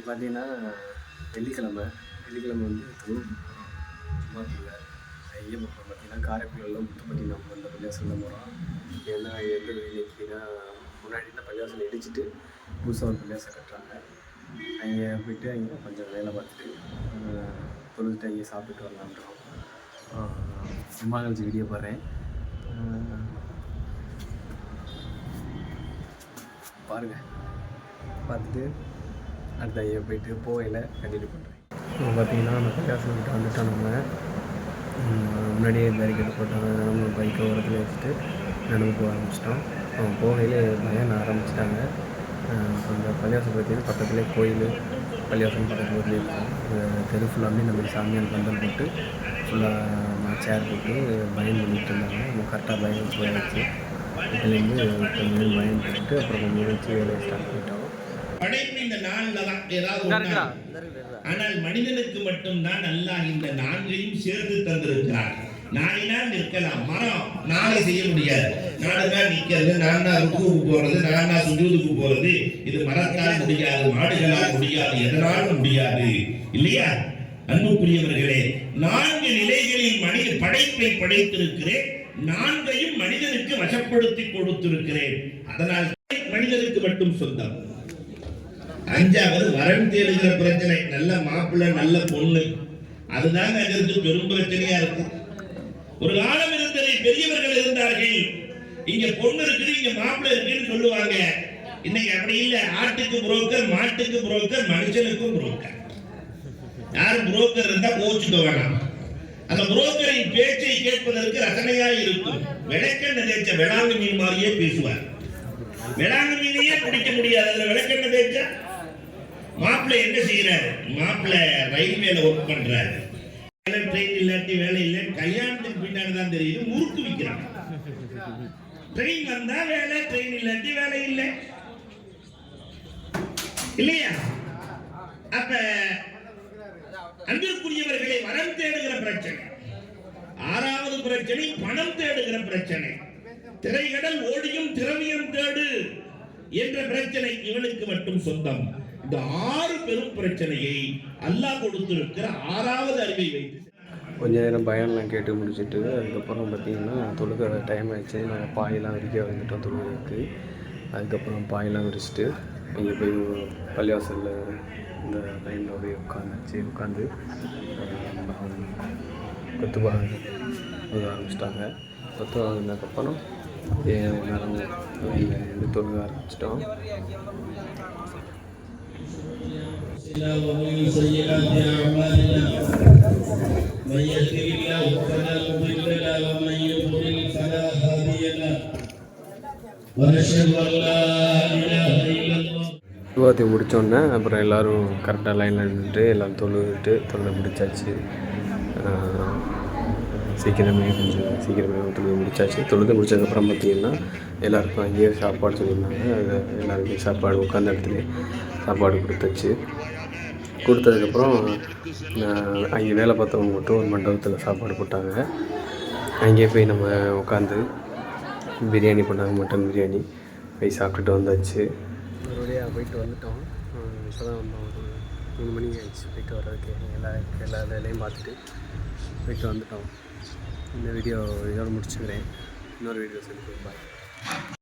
இன்றைக்கி பார்த்தீங்கன்னா வெள்ளிக்கிழமை வந்து தொழுவுக்கு போகிறோம். ஐயப்பன் பார்த்தீங்கன்னா காரைக்குடியில் முத்துப்பட்டினம் அந்த பள்ளியாசலில் போகிறோம். ஏன்னா இன்னைக்குன்னா முன்னாடி இருந்த பள்ளியாசலை இடிச்சிட்டு புதுசாக ஒரு பள்ளியாசல் கட்டுறாங்க. அங்கே போய்ட்டு அங்கே கொஞ்சம் வேலை பார்த்துட்டு தொழுதுட்டு அங்கே சாப்பிட்டுட்டு வரலான்றோம். சும்மா கழிச்சு வீடியோ போடுறேன், பாருங்கள். பார்த்துட்டு அடுத்த ஐயா போய்ட்டு போகையில் கண்டினியூ பண்ணுறேன். பார்த்தீங்கன்னா அந்த பள்ளியாசல் கிட்ட வந்துட்டோம். நம்ம முன்னாடியே பேரிகேட் போட்டாங்க. நம்ம பைக்கை ஓரத்தில் வச்சுட்டு நடந்து போக ஆரம்பிச்சிட்டோம். போகையில் பயன் ஆரம்பிச்சிட்டாங்க. அந்த பள்ளியாசல் பார்த்தீங்கன்னா பக்கத்துலேயே கோயில், பள்ளியாசல் பக்கத்துலேயே இருக்கும். தெரு ஃபுல்லாமே நம்ம சாமியார் பந்தல் போட்டு ஃபுல்லாக சேர் போட்டு பயன் பண்ணிகிட்டு இருந்தாங்க. நம்ம கரெக்டாக பயன் போயாச்சு. இதுலேருந்து கொஞ்சம் பயன் போட்டுட்டு அப்புறம் கொஞ்சம் வச்சு வேலையை ஸ்டார்ட் பண்ணிட்டோம். படைப்பு இந்த நாளில் தான் ஏதாவது, ஆனால் மனிதனுக்கு மட்டும்தான் அல்லாஹ் இந்த நான்கையும் சேர்த்து தந்திருக்கிறார். நாளினால் நிற்கலாம், மரம் நாளை செய்ய முடியாது. நாடுதான் நிற்கிறது, நானா ருக்குவுக்கு போறது, நானா சுஜூதுக்கு போறது, இது மரத்தால் முடியாது, மாடுகளால் முடியாது, எதனாலும் முடியாது, இல்லையா? அன்புக்குரியவர்களே, 4 நிலைகளில் மனித படைப்பை படைத்திருக்கிறேன், 4ஐயும் மனிதனுக்கு வசப்படுத்தி கொடுத்திருக்கிறேன். அதனால் மனிதனுக்கு மட்டும் சொந்தம். 5வது வரன் தேடுகிற பிரச்சனை. நல்ல மாப்பிள்ளை, நல்ல பொண்ணு, அதுதாங்க அதற்கு பெரும் பிரச்சனையா இருக்கு. ஒரு காலம் இருந்ததை பெரியவர்கள் இருந்தார்கள், இங்க பொண்ணு இருக்குது, இங்க மாப்பிள்ளை இருக்குன்னு சொல்லுவாங்க. இன்னைக்கு அப்படி இல்ல. ஆட்டுக்கு புரோக்கர், மாட்டுக்கு புரோக்கர், மனுஷனுக்கும் புரோக்கர். யார் புரோக்கர் இருந்தா கோச்சுக்க வேணாம். அந்த புரோக்கரின் பேச்சை கேட்பதற்கு ரசனையா இருக்கும். விளக்கெண்ண தேய்ச்ச வேளாண் மீன் மாதிரியே பேசுவார். வேளாண் மீனையே பிடிக்க முடியாது, அதுல விளக்கெண்ண தேய்ச்சா. மாப்பிள்ளை என்ன செய்யறாரு? மாப்பிள்ளை ரயில்வேல ஒர்க் பண்றாரு. ட்ரெயின் இல்லாட்டி வேலை இல்லை. கல்யாணத்துக்கு பின்னாடி தான் தெரியுது முறுக்கு விற்கிறாங்க. ட்ரெயின் வந்தா வேலை, ட்ரெயின் இல்லாட்டி வேலை இல்லை, இல்லையா? அப்ப அன்பிற்குரியவர்களை வரம் தேடுகிற பிரச்சனை. 6வது பிரச்சனை பணம் தேடுகிற பிரச்சனை. திரைகடல் ஓடியும் திரவியம் தேடு என்ற பிரச்சனை இவனுக்கு மட்டும் சொந்தம். இந்த 6 பெரும் பிரச்சனையை அல்லாஹ் கொடுத்திருக்கிற 6வது அறிவை வைத்து கொஞ்ச நேரம் பயம்லாம் கேட்டு முடிச்சுட்டு அதுக்கப்புறம் பார்த்தீங்கன்னா தொழுகிற டைம் ஆயிடுச்சு. நாங்கள் பாயெல்லாம் விரிக்க வந்துட்டோம் தொழுகிறதுக்கு. அதுக்கப்புறம் பாயெல்லாம் விரிச்சிட்டு இங்கே போய் பள்ளிவாசலில் இந்த லைனில் போய் உட்காந்து கொத்துபா எழுத ஆரம்பிச்சிட்டாங்க. கொத்து வாங்கினதுக்கப்புறம் நேரம் வெளியில் தொழுக ஆரம்பிச்சிட்டோம். ومن سيئات أعمالنا من يهده الله فلا مضل له ومن يضلل فلا هادي له ونشهد أن لا إله إلا الله. விவாதத்தை முடித்தோடனே அப்புறம் எல்லோரும் கரெக்டாக லைனில் நின்றுட்டு எல்லோரும் தொழுது முடிச்சாச்சு. சீக்கிரமே தொழுது முடிச்சாச்சு. தொழுது முடிச்சதுக்கப்புறம் பார்த்தீங்கன்னா எல்லாருக்கும் அங்கேயே சாப்பாடு சொல்லியிருந்தாங்க. எல்லாருமே சாப்பாடு உட்காந்த இடத்துல சாப்பாடு கொடுத்ததுக்கப்புறம் அங்கே வேலை பார்த்தவங்க மட்டும் ஒரு மண்டபத்தில் சாப்பாடு போட்டாங்க. அங்கேயே போய் நம்ம உட்காந்து பிரியாணி பண்ணாங்க, மட்டன் பிரியாணி போய் சாப்பிட்டுட்டு வந்தாச்சு. ஒருவழியாக போயிட்டு வந்துட்டோம். இப்போ தான் வந்தோம். ஒரு 3 மணி ஆயிடுச்சு போயிட்டு வர்றதுக்கு. எல்லா வேலையும் பார்த்துட்டு போயிட்டு வந்துட்டோம். இந்த வீடியோ இதோடு முடிச்சுக்கிறேன். இன்னொரு வீடியோ சொல்லி பாய்.